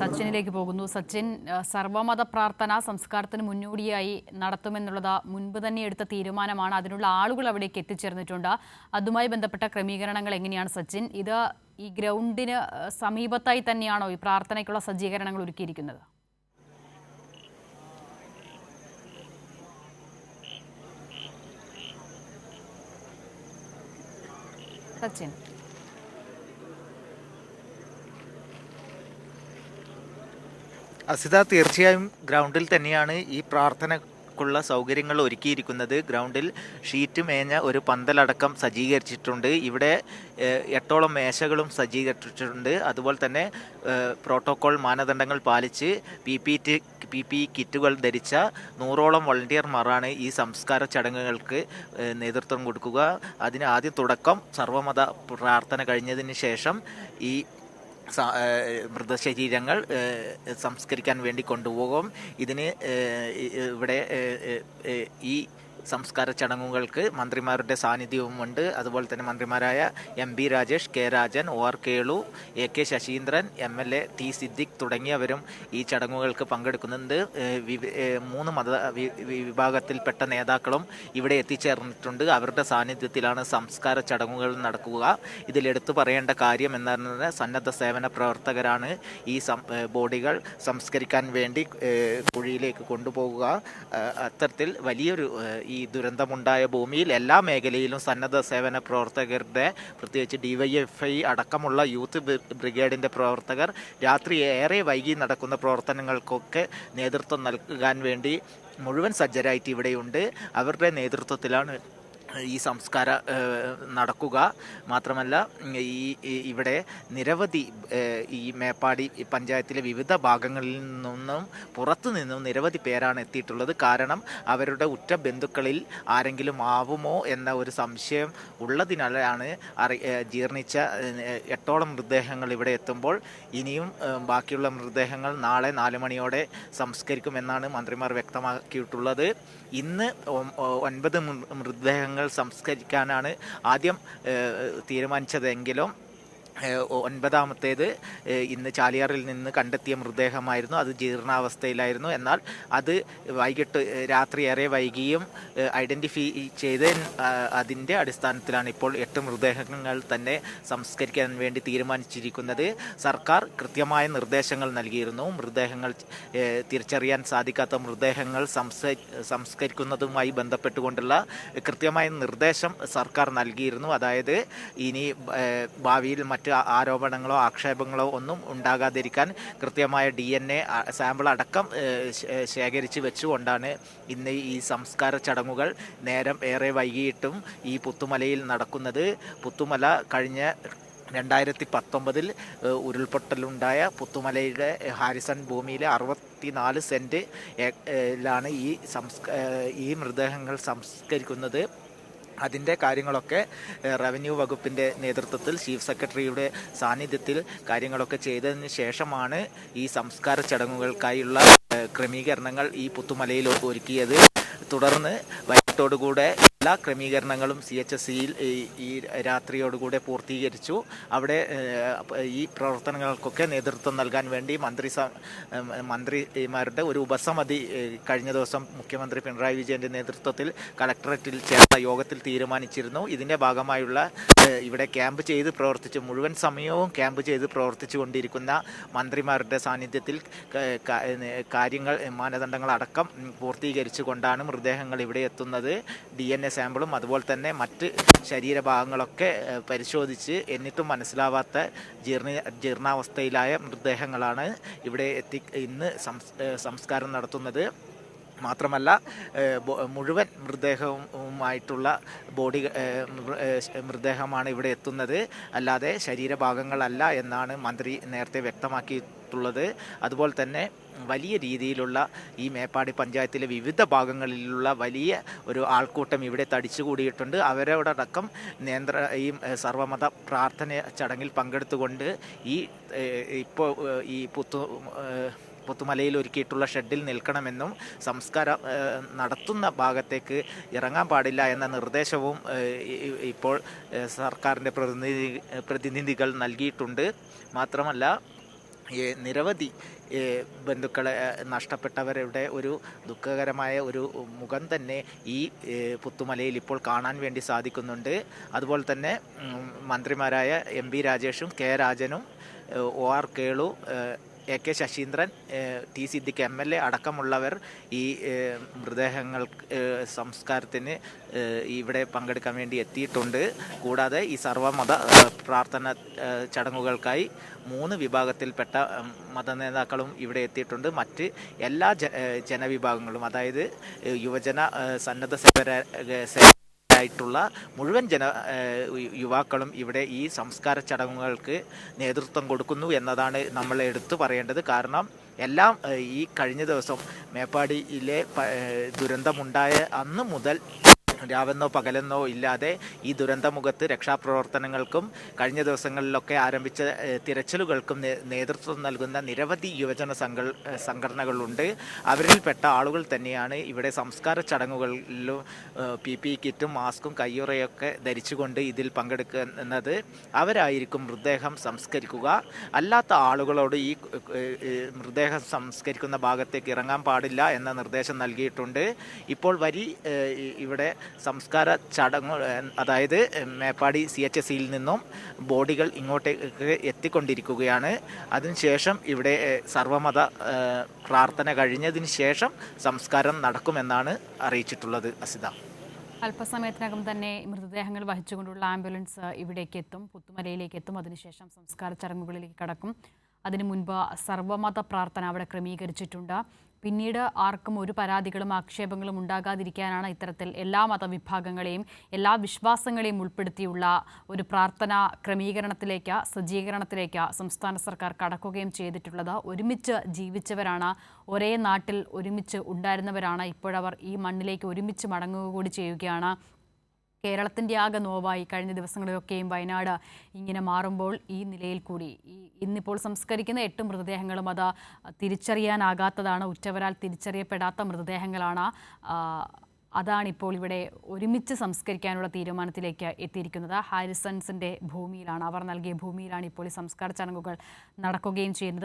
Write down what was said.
സച്ചിനിലേക്ക് പോകുന്നു. സച്ചിൻ, സർവമത പ്രാർത്ഥന സംസ്കാരത്തിന് മുന്നോടിയായി നടത്തുമെന്നുള്ളത് മുൻപ് തന്നെ എടുത്ത തീരുമാനമാണ്. അതിനുള്ള ആളുകൾ അവിടേക്ക് എത്തിച്ചേർന്നിട്ടുണ്ട്. അതുമായി ബന്ധപ്പെട്ട ക്രമീകരണങ്ങൾ എങ്ങനെയാണ് സച്ചിൻ? ഇത് ഈ ഗ്രൗണ്ടിന് സമീപത്തായി തന്നെയാണോ ഈ പ്രാർത്ഥനയ്ക്കുള്ള സജ്ജീകരണങ്ങൾ ഒരുക്കിയിരിക്കുന്നത്? സച്ചിൻ, അസിത, തീർച്ചയായും ഗ്രൗണ്ടിൽ തന്നെയാണ് ഈ പ്രാർത്ഥനക്കുള്ള സൗകര്യങ്ങൾ ഒരുക്കിയിരിക്കുന്നത്. ഗ്രൗണ്ടിൽ ഷീറ്റ് മേഞ്ഞ ഒരു പന്തലടക്കം സജ്ജീകരിച്ചിട്ടുണ്ട്. ഇവിടെ 8ഓളം മേശകളും സജ്ജീകരിച്ചിട്ടുണ്ട്. അതുപോലെ തന്നെ പ്രോട്ടോകോൾ മാനദണ്ഡങ്ങൾ പാലിച്ച് PPE കിറ്റുകൾ ധരിച്ച 100ഓളം വോളണ്ടിയർമാരാണ് ഈ സംസ്കാര ചടങ്ങുകൾക്ക് നേതൃത്വം കൊടുക്കുക. അതിന് ആദ്യം തുടക്കം സർവമത പ്രാർത്ഥന കഴിഞ്ഞതിന് ശേഷം ഈ മൃതശരീരങ്ങൾ സംസ്കരിക്കാൻ വേണ്ടി കൊണ്ടുപോകും. ഇതിന് ഇവിടെ ഈ സംസ്കാര ചടങ്ങുകൾക്ക് മന്ത്രിമാരുടെ സാന്നിധ്യവുമുണ്ട്. അതുപോലെ തന്നെ മന്ത്രിമാരായ MP Rajesh, K Rajan, OR Kelu, AK Saseendran, MLA T Siddique തുടങ്ങിയവരും ഈ ചടങ്ങുകൾക്ക് പങ്കെടുക്കുന്നുണ്ട്. 3 മത വിഭാഗത്തിൽപ്പെട്ട നേതാക്കളും ഇവിടെ എത്തിച്ചേർന്നിട്ടുണ്ട്. അവരുടെ സാന്നിധ്യത്തിലാണ് സംസ്കാര ചടങ്ങുകൾ നടക്കുക. ഇതിലെടുത്തു പറയേണ്ട കാര്യം എന്നാൽ സന്നദ്ധ സേവന പ്രവർത്തകരാണ് ഈ ബോഡികൾ സംസ്കരിക്കാൻ വേണ്ടി കുഴിയിലേക്ക് കൊണ്ടുപോകുക. അത്തരത്തിൽ വലിയൊരു ഈ ദുരന്തമുണ്ടായ ഭൂമിയിൽ എല്ലാ മേഖലയിലും സന്നദ്ധ സേവന പ്രവർത്തകരുടെ, പ്രത്യേകിച്ച് DYFI അടക്കമുള്ള യൂത്ത് ബ്രിഗേഡിൻ്റെ പ്രവർത്തകർ രാത്രി ഏറെ വൈകി നടക്കുന്ന പ്രവർത്തനങ്ങൾക്കൊക്കെ നേതൃത്വം നൽകാൻ വേണ്ടി മുഴുവൻ സജ്ജരായിട്ട് ഇവിടെയുണ്ട്. അവരുടെ നേതൃത്വത്തിലാണ് ഈ സംസ്കാര നടക്കുക. മാത്രമല്ല ഇവിടെ നിരവധി ഈ മേപ്പാടി പഞ്ചായത്തിലെ വിവിധ ഭാഗങ്ങളിൽ നിന്നും പുറത്തു നിന്നും നിരവധി പേരാണ് എത്തിയിട്ടുള്ളത്. കാരണം അവരുടെ ഉറ്റ ബന്ധുക്കളിൽ ആരെങ്കിലും ആവുമോ എന്ന ഒരു സംശയം ഉള്ളതിനാലാണ് ജീർണിച്ച 8ഓളം മൃതദേഹങ്ങൾ ഇവിടെ എത്തുമ്പോൾ ഇനിയും ബാക്കിയുള്ള മൃതദേഹങ്ങൾ നാളെ 4 മണിയോടെ സംസ്കരിക്കുമെന്നാണ് മന്ത്രിമാർ വ്യക്തമാക്കിയിട്ടുള്ളത്. ഇന്ന് 9 മൃതദേഹങ്ങൾ സംസ്കരിക്കാനാണ് ആദ്യം തീരുമാനിച്ചതെങ്കിലും 9ാമത്തേത് ഇന്ന് ചാലിയാറിൽ നിന്ന് കണ്ടെത്തിയ മൃതദേഹമായിരുന്നു. അത് ജീർണാവസ്ഥയിലായിരുന്നു. എന്നാൽ അത് വൈകിട്ട് രാത്രി ഏറെ വൈകിയും ഐഡൻറ്റിഫൈ ചെയ്ത് അതിൻ്റെ അടിസ്ഥാനത്തിലാണ് ഇപ്പോൾ 8 മൃതദേഹങ്ങൾ തന്നെ സംസ്കരിക്കാൻ വേണ്ടി തീരുമാനിച്ചിരിക്കുന്നത്. സർക്കാർ കൃത്യമായ നിർദ്ദേശങ്ങൾ നൽകിയിരുന്നു. മൃതദേഹങ്ങൾ തിരിച്ചറിയാൻ സാധിക്കാത്ത മൃതദേഹങ്ങൾ സംസ്കരിക്കുന്നതുമായി ബന്ധപ്പെട്ടുകൊണ്ടുള്ള കൃത്യമായ നിർദ്ദേശം സർക്കാർ നൽകിയിരുന്നു. അതായത് ഇനി ഭാവിയിൽ മറ്റ് ആരോപണങ്ങളോ ആക്ഷേപങ്ങളോ ഒന്നും ഉണ്ടാകാതിരിക്കാൻ കൃത്യമായ DNA സാമ്പിൾ അടക്കം ശേഖരിച്ച് വെച്ചുകൊണ്ടാണ് ഇന്ന് ഈ സംസ്കാര ചടങ്ങുകൾ നേരം ഏറെ വൈകിയിട്ടും ഈ പുത്തുമലയിൽ നടക്കുന്നത്. പുത്തുമല കഴിഞ്ഞ 2019 ഉരുൾപൊട്ടലുണ്ടായ പുത്തുമലയുടെ ഹാരിസൺ ഭൂമിയിലെ 64 സെൻറ്റിലാണ് ഈ മൃതദേഹങ്ങൾ സംസ്കരിക്കുന്നത്. അതിൻ്റെ കാര്യങ്ങളൊക്കെ റവന്യൂ വകുപ്പിൻ്റെ നേതൃത്വത്തിൽ ചീഫ് സെക്രട്ടറിയുടെ സാന്നിധ്യത്തിൽ കാര്യങ്ങളൊക്കെ ചെയ്തതിന് ശേഷമാണ് ഈ സംസ്കാര ചടങ്ങുകൾക്കായുള്ള ക്രമീകരണങ്ങൾ ഈ പുത്തുമലയിൽ ഒരുക്കിയത്. തുടർന്ന് വൈകിട്ടോടുകൂടെ എല്ലാ ക്രമീകരണങ്ങളും CHSEയിൽ ഈ രാത്രിയോടുകൂടെ പൂർത്തീകരിച്ചു. അവിടെ ഈ പ്രവർത്തനങ്ങൾക്കൊക്കെ നേതൃത്വം നൽകാൻ വേണ്ടി മന്ത്രിമാരുടെ ഒരു ഉപസമിതി കഴിഞ്ഞ ദിവസം മുഖ്യമന്ത്രി പിണറായി വിജയൻ്റെ നേതൃത്വത്തിൽ കളക്ടറേറ്റിൽ ചേർന്ന യോഗത്തിൽ തീരുമാനിച്ചിരുന്നു. ഇതിൻ്റെ ഭാഗമായുള്ള ഇവിടെ മുഴുവൻ സമയവും ക്യാമ്പ് ചെയ്ത് പ്രവർത്തിച്ചു കൊണ്ടിരിക്കുന്ന മന്ത്രിമാരുടെ സാന്നിധ്യത്തിൽ കാര്യങ്ങൾ മാനദണ്ഡങ്ങൾ അടക്കം പൂർത്തീകരിച്ചു കൊണ്ടാണ് മൃതദേഹങ്ങൾ ഇവിടെ എത്തുന്നത്. DNA സാമ്പിളും അതുപോലെ തന്നെ മറ്റ് ശരീരഭാഗങ്ങളൊക്കെ പരിശോധിച്ച് എന്നിട്ടും മനസ്സിലാവാത്ത ജീർണാവസ്ഥയിലായ മൃതദേഹങ്ങളാണ് ഇവിടെ ഇന്ന് സംസ്കാരം നടത്തുന്നത്. മാത്രമല്ല മുഴുവൻ മൃതദേഹവുമായിട്ടുള്ള മൃതദേഹമാണ് ഇവിടെ എത്തുന്നത്, അല്ലാതെ ശരീരഭാഗങ്ങളല്ല എന്നാണ് മന്ത്രി നേരത്തെ വ്യക്തമാക്കിയിട്ടുള്ളത്. അതുപോലെ തന്നെ വലിയ രീതിയിലുള്ള ഈ മേപ്പാടി പഞ്ചായത്തിലെ വിവിധ ഭാഗങ്ങളിലുള്ള വലിയ ഒരു ആൾക്കൂട്ടം ഇവിടെ തടിച്ചുകൂടിയിട്ടുണ്ട്. അവരോടക്കം ഈ സർവമത പ്രാർത്ഥന ചടങ്ങിൽ പങ്കെടുത്തുകൊണ്ട് ഈ പുത്തുമലയിൽ ഒരുക്കിയിട്ടുള്ള ഷെഡിൽ നിൽക്കണമെന്നും സംസ്കാരം നടത്തുന്ന ഭാഗത്തേക്ക് ഇറങ്ങാൻ പാടില്ല എന്ന നിർദ്ദേശവും ഇപ്പോൾ സർക്കാരിൻ്റെ പ്രതിനിധികൾ നൽകിയിട്ടുണ്ട്. മാത്രമല്ല നിരവധി ബന്ധുക്കളെ നഷ്ടപ്പെട്ടവരുടെ ഒരു ദുഃഖകരമായ ഒരു മുഖം തന്നെ ഈ പുത്തുമലയിൽ ഇപ്പോൾ കാണാൻ വേണ്ടി സാധിക്കുന്നുണ്ട്. അതുപോലെ തന്നെ മന്ത്രിമാരായ എം പി രാജേഷും കെ രാജനും OR Kelu, AK Saseendran, T Siddique MLA അടക്കമുള്ളവർ ഈ മൃതദേഹങ്ങൾ സംസ്കാരത്തിന് ഇവിടെ പങ്കെടുക്കാൻ വേണ്ടി എത്തിയിട്ടുണ്ട്. കൂടാതെ ഈ സർവ്വമത പ്രാർത്ഥന ചടങ്ങുകൾക്കായി 3 വിഭാഗത്തിൽപ്പെട്ട മതനേതാക്കളും ഇവിടെ എത്തിയിട്ടുണ്ട്. മറ്റ് എല്ലാ ജനവിഭാഗങ്ങളും, അതായത് യുവജന സന്നദ്ധ ആയിട്ടുള്ള മുഴുവൻ യുവാക്കളും ഇവിടെ ഈ സംസ്കാര ചടങ്ങുകൾക്ക് നേതൃത്വം കൊടുക്കുന്നു എന്നതാണ് നമ്മൾ എടുത്തു പറയേണ്ടത്. കാരണം എല്ലാം ഈ കഴിഞ്ഞ ദിവസം മേപ്പാടിയിലെ ദുരന്തമുണ്ടായ അന്ന് മുതൽ രാവെന്നോ പകലെന്നോ ഇല്ലാതെ ഈ ദുരന്തമുഖത്ത് രക്ഷാപ്രവർത്തനങ്ങൾക്കും കഴിഞ്ഞ ദിവസങ്ങളിലൊക്കെ ആരംഭിച്ച തിരച്ചിലുകൾക്കും നേതൃത്വം നൽകുന്ന നിരവധി യുവജന സംഘടനകളുണ്ട്. അവരിൽപ്പെട്ട ആളുകൾ തന്നെയാണ് ഇവിടെ സംസ്കാര ചടങ്ങുകളിലും PPE കിറ്റും മാസ്കും കയ്യുറയൊക്കെ ധരിച്ചുകൊണ്ട് ഇതിൽ പങ്കെടുക്കുന്നത്. അവരായിരിക്കും മൃതദേഹം സംസ്കരിക്കുക. അല്ലാത്ത ആളുകളോട് ഈ മൃതദേഹം സംസ്കരിക്കുന്ന ഭാഗത്തേക്ക് ഇറങ്ങാൻ പാടില്ല എന്ന നിർദ്ദേശം നൽകിയിട്ടുണ്ട്. ഇപ്പോൾ ഇവിടെ സംസ്കാര ചടങ്ങ്, അതായത് മേപ്പാടി CHSയിൽ നിന്നും ബോഡികൾ ഇങ്ങോട്ടേക്ക് എത്തിക്കൊണ്ടിരിക്കുകയാണ്. അതിനുശേഷം ഇവിടെ സർവ്വമത പ്രാർത്ഥന കഴിഞ്ഞതിന് ശേഷം സംസ്കാരം നടക്കുമെന്നാണ് അറിയിച്ചിട്ടുള്ളത്. അസിത, അല്പസമയത്തിനകം തന്നെ മൃതദേഹങ്ങൾ വഹിച്ചുകൊണ്ടുള്ള ആംബുലൻസ് ഇവിടേക്ക് എത്തും, പുത്തുമലയിലേക്ക് എത്തും. അതിനുശേഷം സംസ്കാര ചടങ്ങുകളിലേക്ക് കടക്കും. അതിനു മുൻപ് സർവ്വമത പ്രാർത്ഥന അവിടെ ക്രമീകരിച്ചിട്ടുണ്ട്. പിന്നീട് ആർക്കും ഒരു പരാതികളും ആക്ഷേപങ്ങളും ഉണ്ടാകാതിരിക്കാനാണ് ഇത്തരത്തിൽ എല്ലാ മതവിഭാഗങ്ങളെയും എല്ലാ വിശ്വാസങ്ങളെയും ഉൾപ്പെടുത്തിയുള്ള ഒരു പ്രാർത്ഥന ക്രമീകരണത്തിലേക്ക്, സജ്ജീകരണത്തിലേക്ക് സംസ്ഥാന സർക്കാർ കടക്കുകയും ചെയ്തിട്ടുള്ളത്. ഒരുമിച്ച് ജീവിച്ചവരാണ്, ഒരേ നാട്ടിൽ ഒരുമിച്ച് ഉണ്ടായിരുന്നവരാണ്. ഇപ്പോഴവർ ഈ മണ്ണിലേക്ക് ഒരുമിച്ച് മടങ്ങുക കൂടി ചെയ്യുകയാണ്. കേരളത്തിൻ്റെ ആകെ നോവായി കഴിഞ്ഞ ദിവസങ്ങളിലൊക്കെയും വയനാട് ഇങ്ങനെ മാറുമ്പോൾ ഈ നിലയിൽ കൂടി ഇന്നിപ്പോൾ സംസ്കരിക്കുന്ന 8 മൃതദേഹങ്ങളും അത് തിരിച്ചറിയാനാകാത്തതാണ്, ഉറ്റവരാൽ തിരിച്ചറിയപ്പെടാത്ത മൃതദേഹങ്ങളാണ്. അതാണിപ്പോൾ ഇവിടെ ഒരുമിച്ച് സംസ്കരിക്കാനുള്ള തീരുമാനത്തിലേക്ക് എത്തിയിരിക്കുന്നത്. ഹാരിസൺസിൻ്റെ ഭൂമിയിലാണ്, അവർ നൽകിയ ഭൂമിയിലാണ് ഇപ്പോൾ ഈ സംസ്കാര ചടങ്ങുകൾ നടക്കുകയും ചെയ്യുന്നത്.